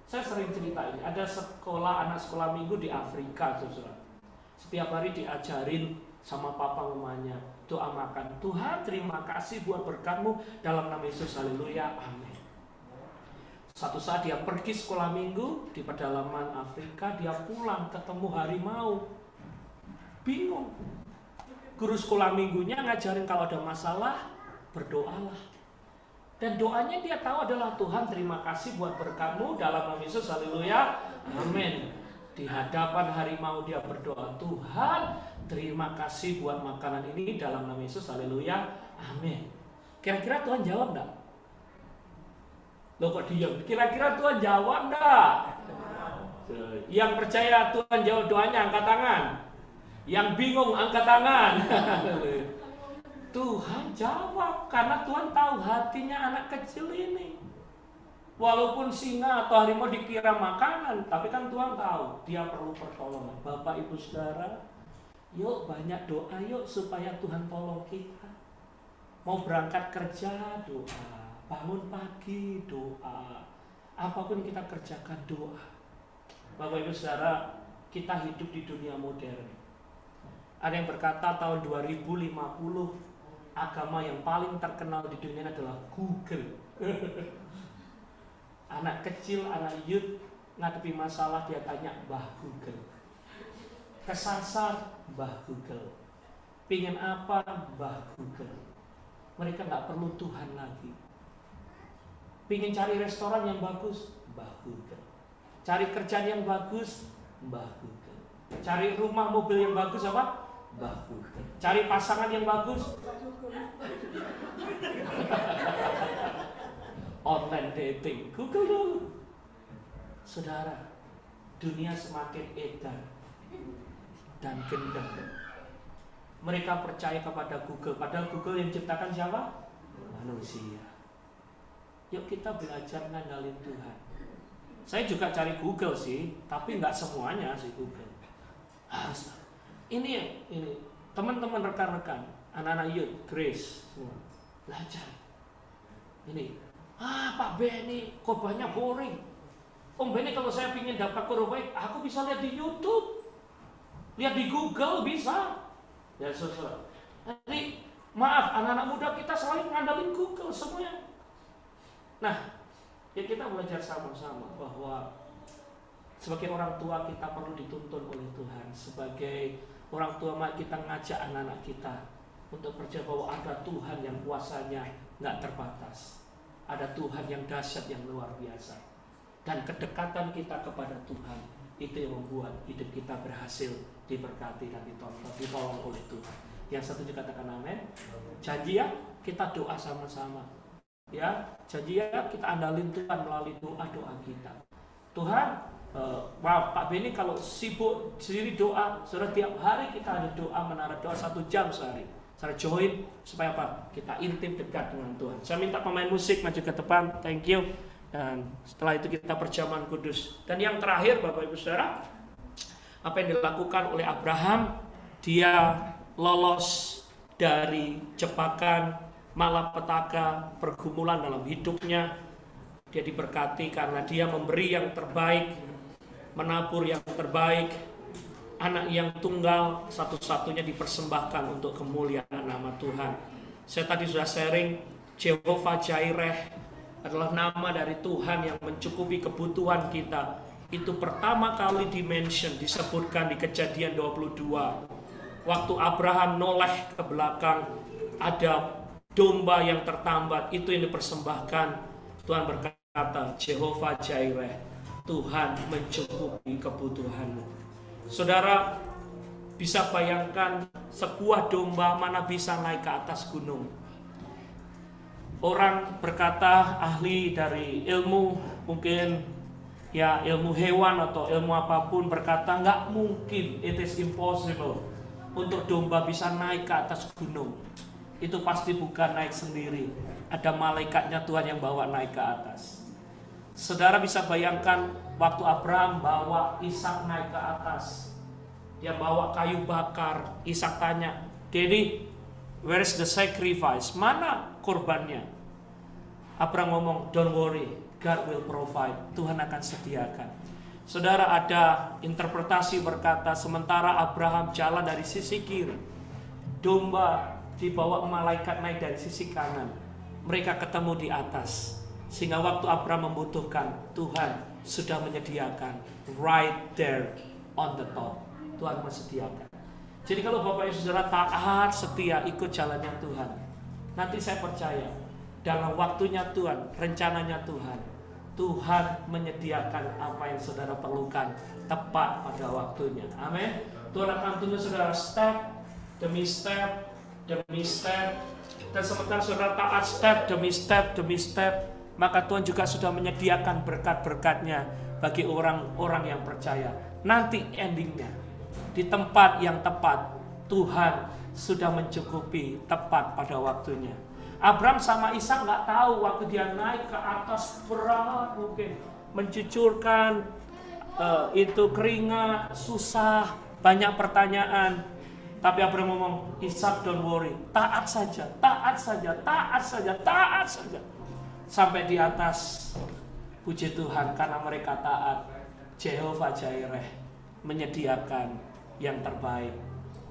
Saya sering cerita ini, ada anak sekolah minggu di Afrika, saudara. Setiap hari diajarin sama papa mamanya doa makan. Tuhan terima kasih buat berkat-Mu dalam nama Yesus, haleluya, amin. Satu saat dia pergi sekolah minggu di pedalaman Afrika, dia pulang ketemu harimau. Bingung. Guru sekolah minggunya ngajarin kalau ada masalah, berdoalah. Dan doanya dia tahu adalah Tuhan terima kasih buat berkat-Mu dalam nama Yesus, haleluya, amin. Di hadapan harimau dia berdoa, Tuhan terima kasih buat makanan ini dalam nama Yesus, haleluya, amin. Kira-kira Tuhan jawab enggak? Loh kok diam? Kira-kira Tuhan jawab enggak? Yang percaya Tuhan jawab doanya angkat tangan. Yang bingung angkat tangan. Tuhan jawab karena Tuhan tahu hatinya anak kecil ini. Walaupun singa atau harimau dikira makanan, tapi kan Tuhan tahu dia perlu pertolongan. Bapak Ibu Saudara, yuk banyak doa yuk supaya Tuhan tolong kita. Mau berangkat kerja doa, bangun pagi doa, apapun kita kerjakan doa. Bapak Ibu Saudara, kita hidup di dunia modern. Ada yang berkata tahun 2050 agama yang paling terkenal di dunia adalah Google. Anak kecil, anak youth ngadepi masalah dia tanya Mbah Google. Kesasar Mbah Google. Pingin apa Mbah Google. Mereka nggak perlu Tuhan lagi. Pingin cari restoran yang bagus Mbah Google. Cari kerjaan yang bagus Mbah Google. Cari rumah mobil yang bagus apa? Mbah Google. Cari pasangan yang bagus online dating, Google dulu. Saudara, dunia semakin edan dan gendam. Mereka percaya kepada Google, padahal Google yang ciptakan siapa? Manusia. Yuk kita belajar ngandalin Tuhan. Saya juga cari Google sih, tapi nggak semuanya sih Google. Harus. Ini teman-teman rekan-rekan, anak-anak youth, Grace, semua belajar. Ini. Pak Benny, khotbahnya boring. Om Benny, kalau saya ingin dapat khotbah baik, aku bisa lihat di YouTube, lihat di Google bisa. Ya saudara. Jadi maaf, anak-anak muda kita selalu ngandalin Google semuanya. Nah, ya kita belajar sama-sama bahwa sebagai orang tua kita perlu dituntun oleh Tuhan. Sebagai orang tua kita ngajak anak-anak kita untuk percaya bahwa ada Tuhan yang kuasanya nggak terbatas. Ada Tuhan yang dahsyat, yang luar biasa. Dan kedekatan kita kepada Tuhan itu yang membuat hidup kita berhasil diberkati dan ditolong oleh Tuhan. Yang satu juga katakan amin. Janji ya, kita doa sama-sama. Ya, janji ya, kita andalin Tuhan melalui doa-doa kita. Tuhan, Pak Benny kalau sibuk sendiri doa, saudara tiap hari kita ada doa, menara doa 1 jam sehari. Cara join supaya apa? Kita intim dekat dengan Tuhan. Saya minta pemain musik maju ke depan. Thank you. Dan setelah itu kita perjamuan kudus. Dan yang terakhir Bapak Ibu Saudara, apa yang dilakukan oleh Abraham, dia lolos dari jebakan malapetaka, pergumulan dalam hidupnya. Dia diberkati karena dia memberi yang terbaik, menabur yang terbaik. Anak yang tunggal satu-satunya dipersembahkan untuk kemuliaan nama Tuhan. Saya tadi sudah sharing, Jehovah Jireh adalah nama dari Tuhan yang mencukupi kebutuhan kita. Itu pertama kali dimention, disebutkan di Kejadian 22. Waktu Abraham noleh ke belakang, ada domba yang tertambat, itu yang dipersembahkan. Tuhan berkata, Jehovah Jireh, Tuhan mencukupi kebutuhanmu. Saudara bisa bayangkan sebuah domba mana bisa naik ke atas gunung. Orang berkata, ahli dari ilmu, mungkin ya ilmu hewan atau ilmu apapun, berkata nggak mungkin, it is impossible untuk domba bisa naik ke atas gunung. Itu pasti bukan naik sendiri, ada malaikatnya Tuhan yang bawa naik ke atas. Saudara bisa bayangkan waktu Abraham bawa Ishak naik ke atas, dia bawa kayu bakar. Ishak tanya, Daddy, where is the sacrifice? Mana korbannya? Abraham ngomong, don't worry, God will provide. Tuhan akan sediakan. Saudara, ada interpretasi berkata, sementara Abraham jalan dari sisi kiri, domba dibawa malaikat naik dari sisi kanan. Mereka ketemu di atas, sehingga waktu Abraham membutuhkan, Tuhan sudah menyediakan right there on the top. Tuhan menyediakan. Jadi kalau Bapak Ibu Saudara taat, setia, ikut jalannya Tuhan, nanti saya percaya dalam waktunya Tuhan, rencananya Tuhan, Tuhan menyediakan apa yang saudara perlukan tepat pada waktunya. Amin. Tuhan akan tuntun saudara step demi step demi step. Dan sementara saudara taat step demi step demi step, maka Tuhan juga sudah menyediakan berkat-berkatnya bagi orang-orang yang percaya. Nanti endingnya, di tempat yang tepat, Tuhan sudah mencukupi tepat pada waktunya. Abraham sama Ishak nggak tahu waktu dia naik ke atas berat, mungkin mencucurkan itu keringat, susah, banyak pertanyaan. Tapi Abraham ngomong, Ishak don't worry, taat saja, taat saja, taat saja, taat saja. Sampai di atas, puji Tuhan karena mereka taat, Jehovah Jireh menyediakan yang terbaik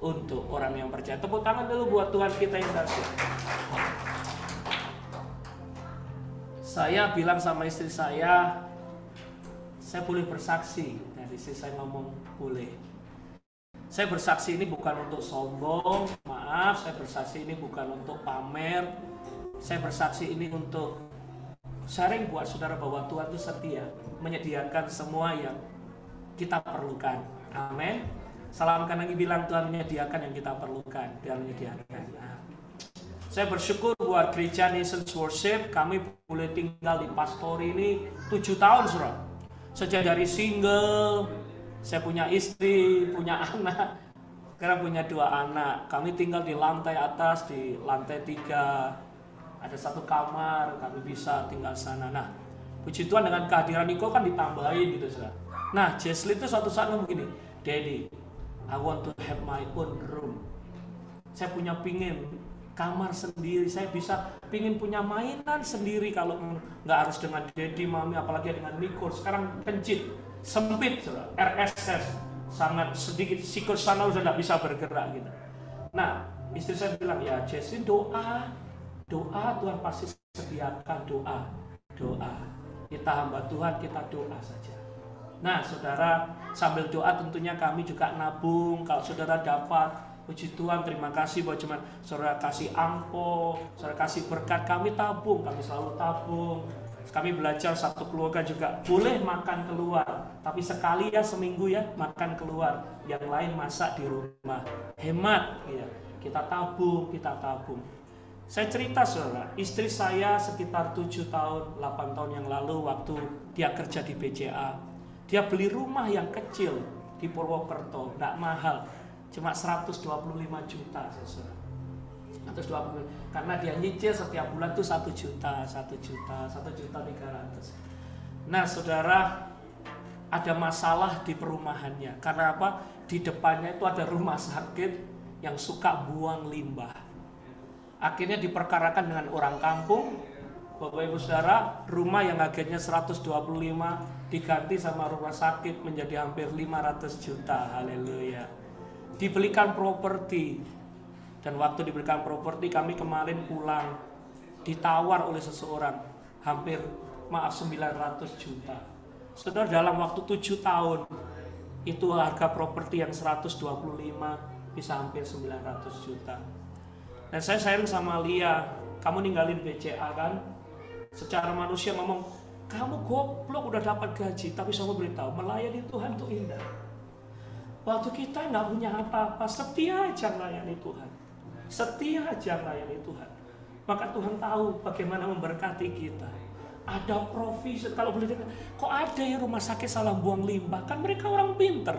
untuk orang yang percaya. Tepuk tangan dulu buat Tuhan kita yang dahsyat. Saya bilang sama istri saya boleh bersaksi. Dan istri saya ngomong boleh. Saya bersaksi ini bukan untuk sombong, maaf, saya bersaksi ini bukan untuk pamer. Saya bersaksi ini untuk sharing buat saudara bahwa Tuhan itu setia, menyediakan semua yang kita perlukan. Amin. Salamkan lagi, bilang Tuhan menyediakan yang kita perlukan. Dia menyediakan. Saya bersyukur buat gereja Nations Worship. Kami boleh tinggal di Pastori ini 7 tahun saudara. Sejak dari single, saya punya istri, punya anak. Sekarang punya 2 anak. Kami tinggal di lantai atas, di lantai 3. Ada 1 kamar, kami bisa tinggal sana. Nah, puji Tuhan dengan kehadiran Niko kan ditambahin gitu saudara. Nah, Jesli itu suatu saat ngomong gini, Daddy, I want to have my own room. Saya punya pingin kamar sendiri. Saya bisa pingin punya mainan sendiri. Kalau nggak harus dengan Daddy, Mami, apalagi dengan Niko. Sekarang pencit, sempit, saudara. RSS sangat sedikit. Sikut sana udah nggak bisa bergerak gitu. Nah, istri saya bilang, ya Jessie, doa Tuhan pasti sediakan. Doa. Kita hamba Tuhan, kita doa saja. Nah, saudara, sambil doa tentunya kami juga nabung. Kalau saudara dapat, puji Tuhan, terima kasih bahwa cuma saudara kasih angpo, saudara kasih berkat, kami tabung, kami selalu tabung. Kami belajar satu keluarga juga boleh makan keluar, tapi sekali ya seminggu ya makan keluar. Yang lain masak di rumah, hemat ya. Kita tabung. Saya cerita saudara, istri saya sekitar 7 tahun, 8 tahun yang lalu waktu dia kerja di BCA. Dia beli rumah yang kecil di Purwokerto, nggak mahal, cuma 125 juta saudara. 120, karena dia nyicil setiap bulan tuh 1 juta, 1.300.000. Nah saudara, ada masalah di perumahannya. Karena apa? Di depannya itu ada rumah sakit yang suka buang limbah. Akhirnya diperkarakan dengan orang kampung. Bapak Ibu Saudara, rumah yang harganya 125 diganti sama rumah sakit menjadi hampir 500 juta. Haleluya. Dibelikan properti. Dan waktu diberikan properti, kami kemarin pulang ditawar oleh seseorang hampir 900 juta. Saudara, dalam waktu 7 tahun itu harga properti yang 125 bisa hampir 900 juta. Dan saya sharing sama Lia, kamu ninggalin BCA kan? Secara manusia ngomong, kamu goblok udah dapat gaji. Tapi saya mau beritahu, melayani Tuhan itu indah. Waktu kita nggak punya apa-apa, setia aja melayani Tuhan. Setia aja melayani Tuhan. Maka Tuhan tahu bagaimana memberkati kita. Ada provisi, kalau boleh dengar, kok ada ya rumah sakit salah buang limbah? Kan mereka orang pinter.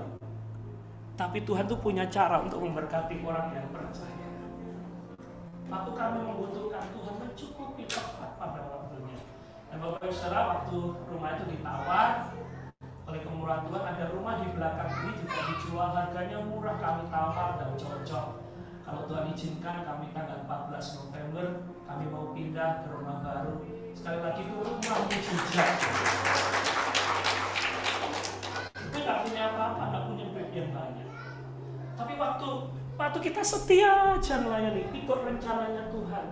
Tapi Tuhan tuh punya cara untuk memberkati orang yang percaya. Waktu kami membutuhkan, Tuhan mencukupi tepat pada waktunya. Dan Bapak Ibu Saudara, waktu rumah itu ditawar oleh kemurahan Tuhan, ada rumah di belakang ini juga dijual, harganya murah, kami tawar dan cocok. Kalau Tuhan izinkan, kami tanggal 14 November kami mau pindah ke rumah baru. Sekali lagi itu rumah mujizat. Itu nggak punya apa-apa, nggak punya duit yang banyak. Tapi waktu kita setia aja melayani, ikut rencananya Tuhan.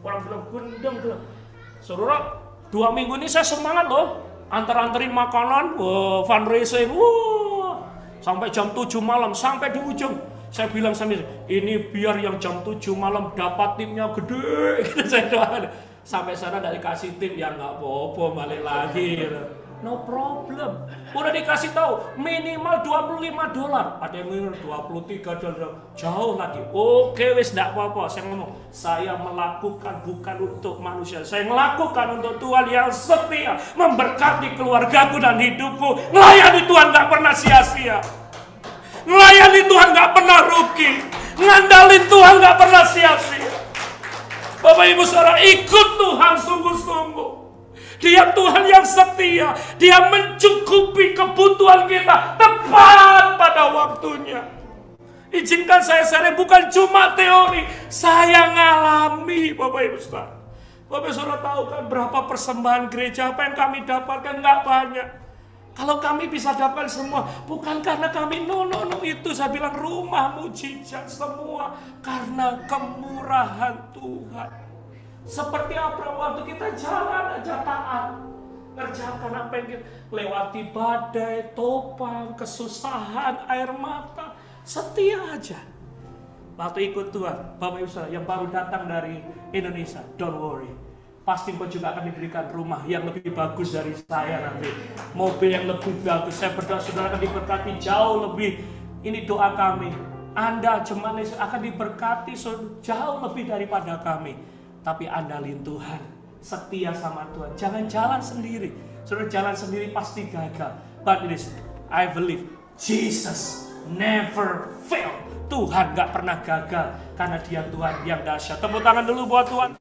Orang bilang gendeng tuh. Saudara, 2 minggu ini saya semangat loh. Anterin makanan, fundraising, sampai jam 7 malam, sampai di ujung. Saya bilang sama ini biar yang jam 7 malam dapat timnya gede. Gitu saya doakan. Sampai sana dari kasih tim, ya nggak apa-apa, balik lagi. Gitu. No problem. Udah dikasih tahu minimal $25. Ada yang minimal $23. Jauh lagi. Oke wis enggak apa-apa. Saya ngomong, saya melakukan bukan untuk manusia. Saya melakukan untuk Tuhan yang setia, memberkati keluargaku dan hidupku. Melayani Tuhan enggak pernah sia-sia. Melayani Tuhan enggak pernah rugi. Ngandalin Tuhan enggak pernah sia-sia. Bapak Ibu Saudara, ikut Tuhan sungguh-sungguh. Dia Tuhan yang setia. Dia mencukupi kebutuhan kita tepat pada waktunya. Izinkan saya share, bukan cuma teori. Saya ngalami, Bapak Ibu Saudara. Bapak Ibu Saudara tahu kan berapa persembahan gereja, apa yang kami dapatkan? Nggak banyak. Kalau kami bisa dapatkan semua, bukan karena kami, no, itu saya bilang rumah mujizat semua. Karena kemurahan Tuhan. Seperti Abraham, waktu kita jalan aja taat, kerjakan apa yang kita lewati badai, topang, kesusahan, air mata, setia aja. Waktu ikut Tuhan, Bapak Ibu Saudara yang baru datang dari Indonesia, don't worry, pasti kau juga akan diberikan rumah yang lebih bagus dari saya nanti, mobil yang lebih bagus. Saya berdoa saudara akan diberkati jauh lebih. Ini doa kami. Anda jemaat akan diberkati jauh lebih daripada kami. Tapi andalin Tuhan, setia sama Tuhan. Jangan jalan sendiri. Saudara jalan sendiri pasti gagal. But it is, I believe Jesus never fail. Tuhan gak pernah gagal karena Dia Tuhan yang dahsyat. Tepuk tangan dulu buat Tuhan.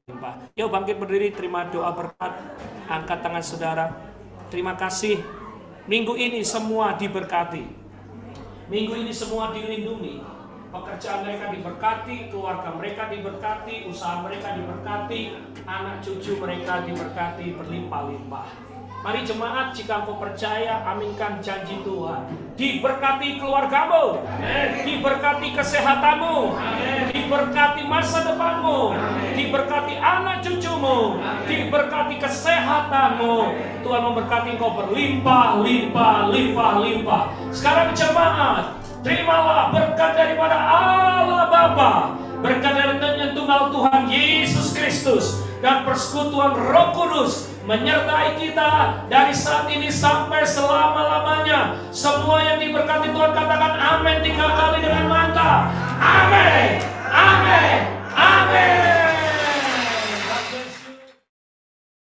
Yuk bangkit berdiri, terima doa berkat. Angkat tangan saudara. Terima kasih. Minggu ini semua diberkati. Minggu ini semua dilindungi. Pekerjaan mereka diberkati, keluarga mereka diberkati, usaha mereka diberkati, anak cucu mereka diberkati berlimpah-limpah. Mari jemaat, jika engkau percaya, aminkan janji Tuhan. Diberkati keluargamu, diberkati kesehatanmu, diberkati masa depanmu, diberkati anak cucumu, diberkati kesehatanmu. Tuhan memberkati engkau berlimpah, limpah. Sekarang jemaat, terimalah berkat daripada Allah Bapa, berkat dari tunggal Tuhan Yesus Kristus, dan persekutuan Roh Kudus menyertai kita dari saat ini sampai selama-lamanya. Semua yang diberkati Tuhan katakan amin 3 kali dengan mantap. Amin, amin, amin.